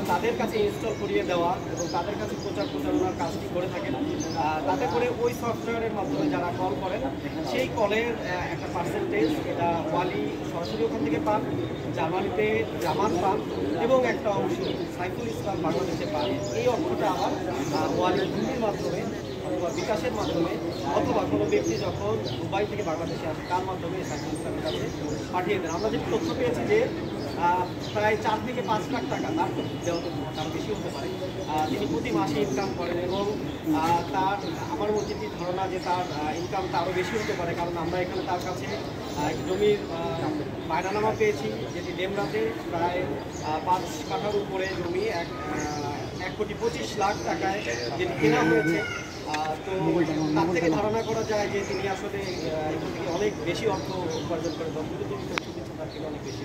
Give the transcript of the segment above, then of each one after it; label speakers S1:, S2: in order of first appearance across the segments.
S1: তাদের কাছে ইনস্টল করিয়ে দেওয়া এবং তাদের কাছে প্রচারণার কাজটি করে থাকেন। তাতে করে ওই সফটওয়্যারের মাধ্যমে যারা কল করেন সেই কলের একটা পার্সেন্টেজ এটা ওয়ালি সরাসরি ওখান থেকে পান, জার্মানিতে জামান পান এবং একটা অংশ সাইফুল ইসলাম বাংলাদেশে পান। এই অর্থটা আবার ওয়ালি ভূমির মাধ্যমে অথবা বিকাশের মাধ্যমে অথবা কোনো ব্যক্তি যখন দুবাই থেকে বাংলাদেশে আসে তার মাধ্যমে সাইফুল ইসলামের কাছে পাঠিয়ে দেন। আমরা যে তথ্য পেয়েছি যে প্রায় 4 থেকে 5 লাখ টাকা তার তার বেশি হতে পারে তিনি প্রতি মাসে ইনকাম করেন এবং তার আমার যেটি ধারণা যে তার ইনকামটা আরও বেশি হতে পারে, কারণ আমরা এখানে তার কাছে জমির বায়নানামা পেয়েছি যেটি ডেমরাতে প্রায় 5 কাঠার উপরে জমি 1,25,00,000 টাকায় যেটি কেনা হয়েছে। তো তার থেকে ধারণা করা যায় যে তিনি আসলে এখান থেকে অনেক বেশি অর্থ উপার্জন করে তার থেকে অনেক বেশি।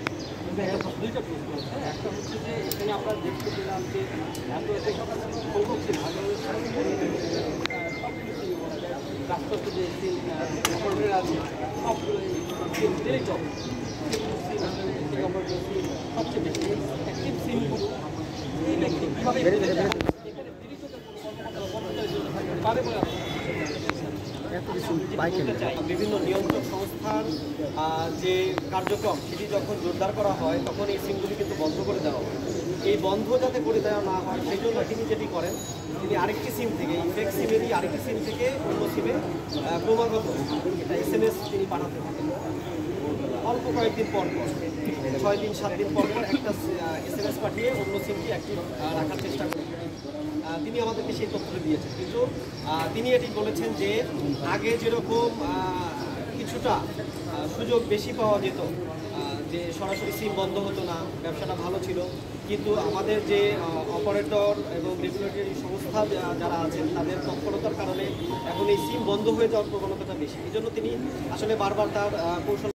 S1: দুইটা প্রশ্ন আছে, একটা হচ্ছে যে এখানে আমরা দেখতে পেলাম যে এত রাষ্ট্রপতি যে আছে সবগুলো সবচেয়ে বেশি অ্যাক্টিভ সিমগুলো এই ব্যক্তি বিভিন্ন নিয়ন্ত্রক সংস্থার যে কার্যক্রম সেটি যখন জোরদার করা হয় তখন এই সিমগুলি কিন্তু বন্ধ করে দেওয়া হয়। এই বন্ধ যাতে করে দেওয়া না হয় সেই জন্য তিনি যেটি করেন, তিনি আরেকটি সিম থেকে ইনফেক্ট সিমেরই আরেকটি সিম থেকে অন্য সিমে ক্রমাগত এটা SMS তিনি পাঠাতে থাকেন। অল্প কয়েকদিন পর 6 দিন 7 দিন পর একটা SMS পাঠিয়ে অন্য সিমটি অ্যাক্টিভ রাখার চেষ্টা করেন। তিনি আমাদেরকে সেই তথ্য দিয়েছেন, কিন্তু তিনি এটি বলেছেন যে আগে যেরকম কিছুটা সুযোগ বেশি পাওয়া যেত, যে সরাসরি সিম বন্ধ হতো না, ব্যবসাটা ভালো ছিল, কিন্তু আমাদের যে অপারেটর এবং রেগুলেটরি সংস্থা যারা আছেন তাদের তৎপরতার কারণে এখন এই সিম বন্ধ হয়ে যাওয়ার প্রবণতাটা বেশি। এই জন্য তিনি আসলে বারবার তার কৌশল